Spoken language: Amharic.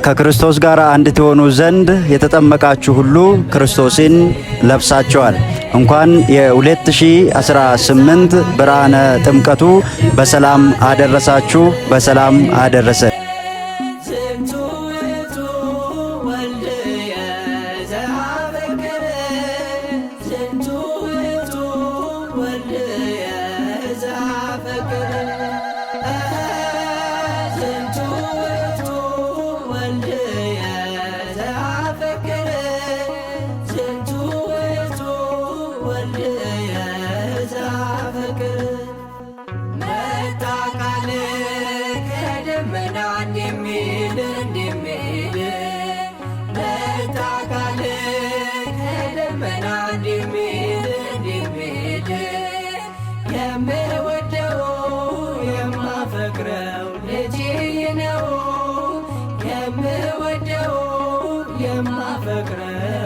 ከክርስቶስ ጋር አንድ ትሆኑ ዘንድ የተጠመቃችሁ ሁሉ ክርስቶስን ለብሳችኋል። እንኳን የ2018 ብርሃነ ጥምቀቱ በሰላም አደረሳችሁ፣ በሰላም አደረሰ። የምወደው የማፈቅረው ልጄ ነው። የምወደው የማፈቅረው